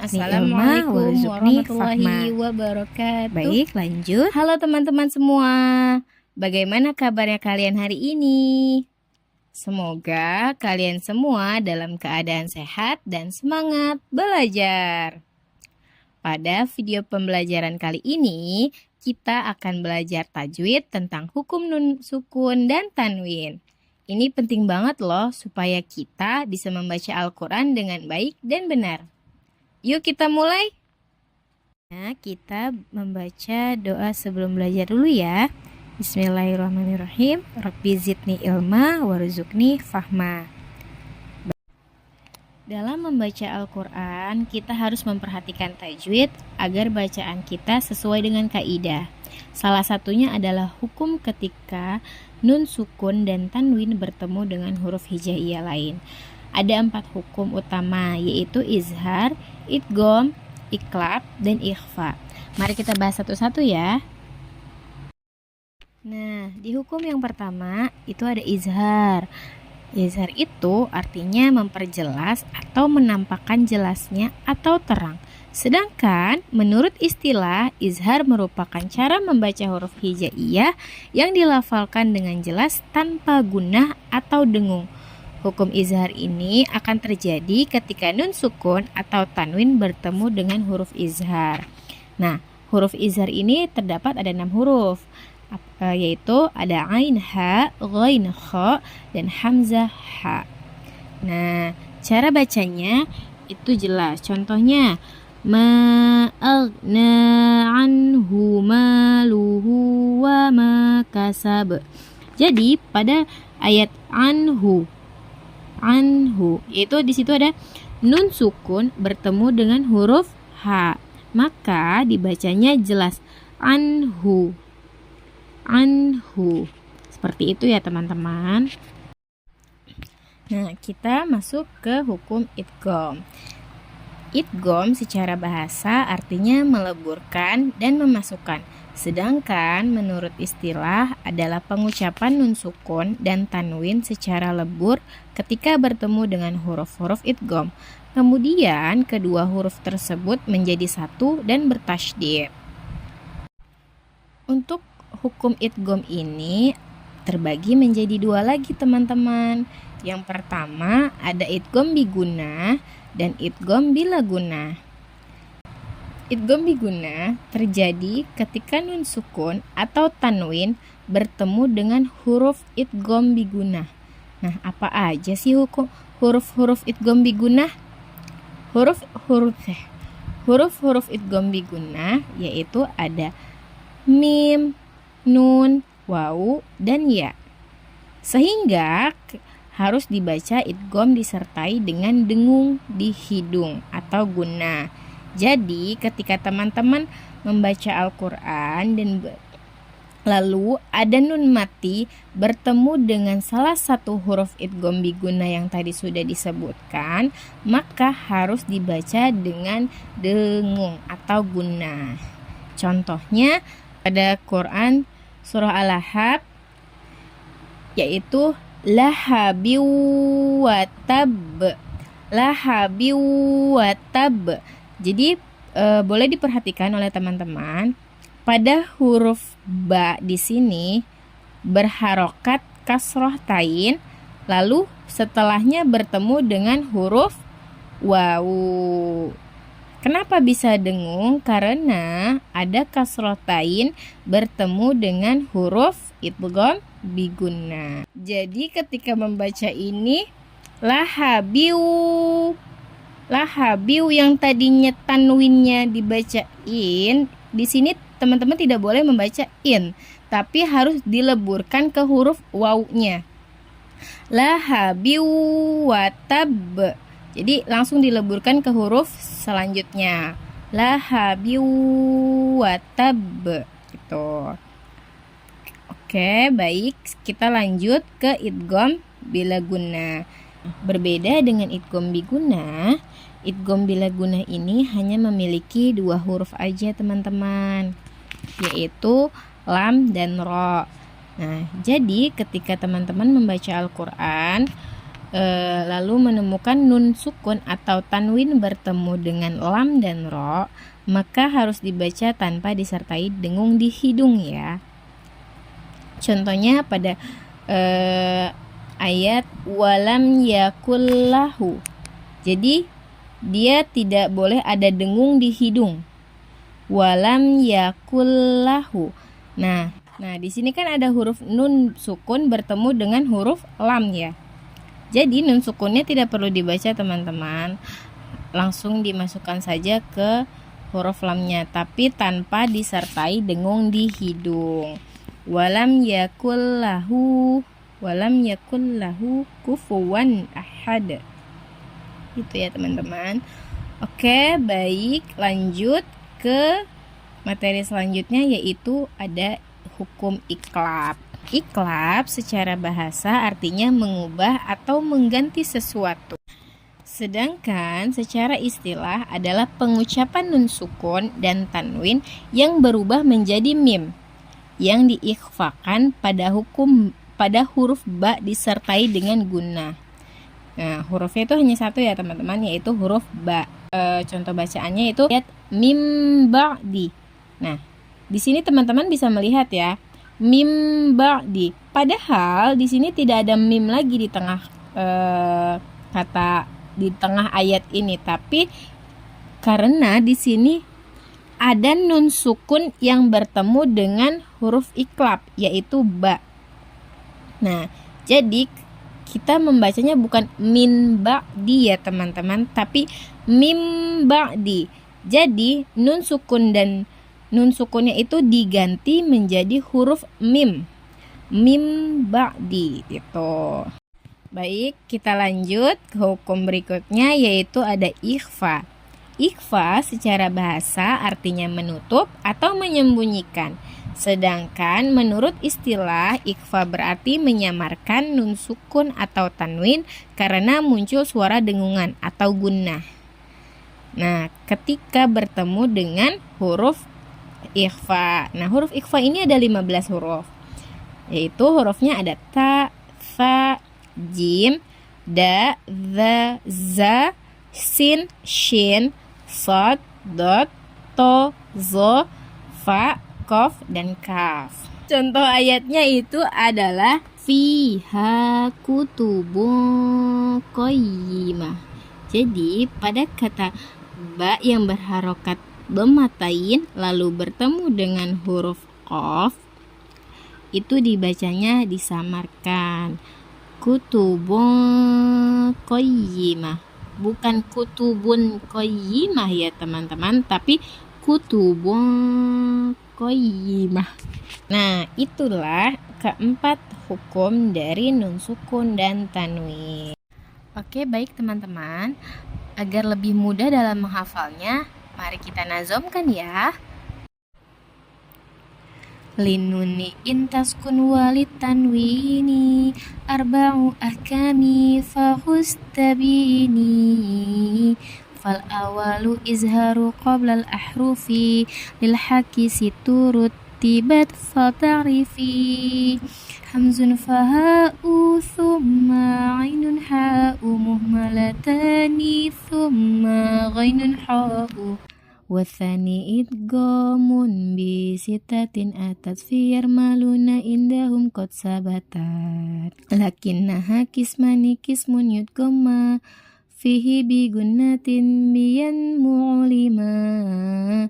zidni ilma Assalamualaikum warzuqni warahmatullahi fahma. wabarakatuh. Baik, lanjut. Halo teman-teman semua, bagaimana kabarnya kalian hari ini? Semoga kalian semua dalam keadaan sehat dan semangat belajar. Pada video pembelajaran kali ini, kita akan belajar tajwid tentang hukum nun sukun dan tanwin. Ini penting banget loh supaya kita bisa membaca Al-Quran dengan baik dan benar. Yuk kita mulai. Nah, kita membaca doa sebelum belajar dulu ya. Bismillahirrahmanirrahim. Rabbi zidni ilma warzuqni fahma. Dalam membaca Al-Quran, kita harus memperhatikan tajwid agar bacaan kita sesuai dengan kaidah. Salah satunya adalah hukum ketika nun sukun dan tanwin bertemu dengan huruf hijaiyah lain. Ada 4 hukum utama, yaitu izhar, idgham, iqlab, dan ikhfa. Mari kita bahas satu-satu ya. Nah, di hukum yang pertama itu ada izhar. Izhar itu artinya memperjelas atau menampakkan jelasnya atau terang. Sedangkan menurut istilah, izhar merupakan cara membaca huruf hijaiyah yang dilafalkan dengan jelas tanpa gunnah atau dengung. Hukum izhar ini akan terjadi ketika nun sukun atau tanwin bertemu dengan huruf izhar. Nah, huruf izhar ini terdapat ada 6 huruf, yaitu ada ain ha, ghain kha, dan hamzah ha. Nah, cara bacanya itu jelas. Contohnya, ma aghna anhu maluhu wa ma kasab. Jadi pada ayat anhu, yaitu di situ ada nun sukun bertemu dengan huruf ha, maka dibacanya jelas anhu. Seperti itu ya teman-teman. Nah, kita masuk ke hukum idgham. Idgham secara bahasa artinya meleburkan dan memasukkan. Sedangkan menurut istilah adalah pengucapan nun sukun dan tanwin secara lebur ketika bertemu dengan huruf-huruf idgham. Kemudian kedua huruf tersebut menjadi satu dan bertasydid. Untuk hukum idgham ini terbagi menjadi 2 lagi teman-teman. Yang pertama ada idgham bigunnah dan idgham bila gunnah. Idgham bigunnah terjadi ketika nun sukun atau tanwin bertemu dengan huruf idgham bigunnah. Nah, apa aja sih huruf-huruf idgham bigunnah? Huruf-huruf idgham bigunnah yaitu ada mim, nun, wawu, dan ya. Sehingga harus dibaca idgham disertai dengan dengung di hidung atau gunnah. Jadi ketika teman-teman membaca Al-Quran dan lalu ada nun mati bertemu dengan salah satu huruf idgham bigunnah yang tadi sudah disebutkan, maka harus dibaca dengan dengung atau gunnah. Contohnya pada Quran surah Al-Ahqaf yaitu lahabiu watab. Jadi boleh diperhatikan oleh teman-teman, pada huruf ba di sini berharokat kasroh tain, lalu setelahnya bertemu dengan huruf wawu. Kenapa bisa dengung? Karena ada kasroh tain bertemu dengan huruf idgham bigunnah. Jadi ketika membaca ini lahabiu yang tadinya tanwinnya dibacain, di sini teman-teman tidak boleh membaca in, tapi harus dileburkan ke huruf wawunya. Lahabiu watab. Jadi langsung dileburkan ke huruf selanjutnya. Lahabiu watab gitu. Oke, baik. Kita lanjut ke idgham bila gunnah. Berbeda dengan idgham bigunnah, idgham bila gunnah ini hanya memiliki 2 huruf aja teman-teman, yaitu lam dan ro. Nah, jadi ketika teman-teman membaca Al-Quran, lalu menemukan nun sukun atau tanwin bertemu dengan lam dan ro, maka harus dibaca tanpa disertai dengung di hidung ya. Contohnya pada ayat walam yakullahu. Jadi dia tidak boleh ada dengung di hidung. Walam yakullahu. Nah, di sini kan ada huruf nun sukun bertemu dengan huruf lam ya. Jadi nun sukunnya tidak perlu dibaca teman-teman, langsung dimasukkan saja ke huruf lamnya, tapi tanpa disertai dengung di hidung. Walam yakullahu kufuwan ahad. Gitu ya teman-teman. Oke, baik, lanjut ke materi selanjutnya, yaitu ada hukum iqlab. Iqlab secara bahasa artinya mengubah atau mengganti sesuatu. Sedangkan secara istilah adalah pengucapan nun sukun dan tanwin yang berubah menjadi mim yang diikhfakan pada huruf ba disertai dengan gunnah. Nah, hurufnya itu hanya satu ya teman-teman, yaitu huruf ba. Contoh bacaannya itu ayat mim ba'di. Nah, di sini teman-teman bisa melihat ya, mim ba'di. Padahal di sini tidak ada mim lagi di tengah di tengah ayat ini, tapi karena di sini ada nun sukun yang bertemu dengan huruf iqlab, yaitu ba. Nah, jadi kita membacanya bukan min ba'di ya teman-teman, tapi mim ba'di. Jadi nun sukun dan nun sukunnya itu diganti menjadi huruf mim ba'di gitu. Baik, kita lanjut ke hukum berikutnya, yaitu ada ikhfa. Ikhfa secara bahasa artinya menutup atau menyembunyikan. Sedangkan menurut istilah, ikhfa berarti menyamarkan nun sukun atau tanwin karena muncul suara dengungan atau gunnah. Nah, ketika bertemu dengan huruf ikhfa. Nah, huruf ikhfa ini ada 15 huruf. Yaitu hurufnya ada ta, fa, jim, da, za, za, sin, shin, sod, dot, to, zo, fa, kof, dan kaf. Contoh ayatnya itu adalah fiha kutubun qayyimah. Jadi pada kata ba yang berharokat dhammatain lalu bertemu dengan huruf qaf, itu dibacanya disamarkan. Kutubun qayyimah. Bukan kutubun qayyimah ya teman-teman, tapi kutubun qayyimah. Nah, itulah keempat hukum dari nun sukun dan tanwin. Oke, baik teman-teman. Agar lebih mudah dalam menghafalnya, mari kita nazomkan ya. Linuni intaskun walit tanwini arba'u ahkami fahustabini. Fal awalu izharu qabla al-ahrufi lil haki siturut tibat fatarifi. Hamzun faha'u thumma ainun ha'u muhmalatani thumma ghainun ha'u. Wathani idgamun bisitatin atat fiyar maluna indahum qad sabatat. Lakinnaha kismani kismun yudgama fihi bigunnatin biyan mu'lima.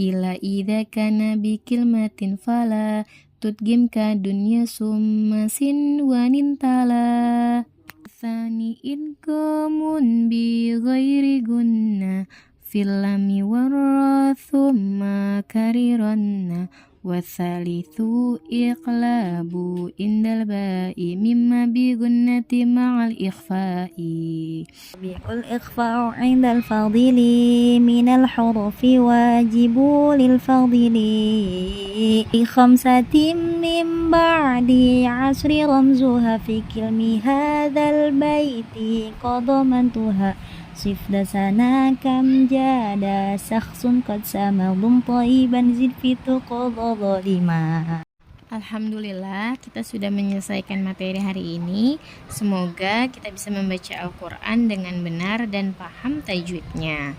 Ila idha kana bikilmatin fala tudgim ka dunya summa sinwanin tala. Wathani idgamun bi ghairi gunna filami warra thumma kariranna. Wathalithu iqlabu indal ba'i mimma bigunnati ma'al ikhfa'i. Bi'ul ikhfa'u indal fadili minal hurufi wajibu lil fadili. Khamsatin min ba'di asri ramzuha fi kilmi hadhal baiti qadamantuha. Sifda sana kam jada sakhsun qad samadum taiban zid fitu qadha zalima. Alhamdulillah, kita sudah menyelesaikan materi hari ini. Semoga kita bisa membaca Al-Quran dengan benar dan paham tajwidnya.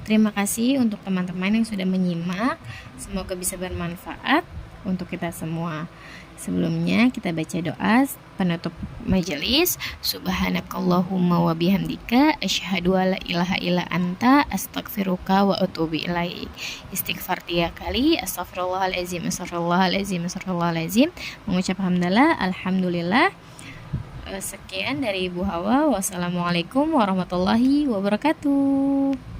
Terima kasih untuk teman-teman yang sudah menyimak. Semoga bisa bermanfaat untuk kita semua. Sebelumnya kita baca doa penutup majelis. Subhanakallahumma wa bihamdika asyhadu alla ilaha illa anta astaghfiruka wa atubu ilaik. Istighfar 3 kali. Astaghfirullahalazim, astaghfirullahalazim, astaghfirullahalazim. Mengucap hamdalah, alhamdulillah. Sekian dari Ibu Hawa. Wassalamualaikum warahmatullahi wabarakatuh.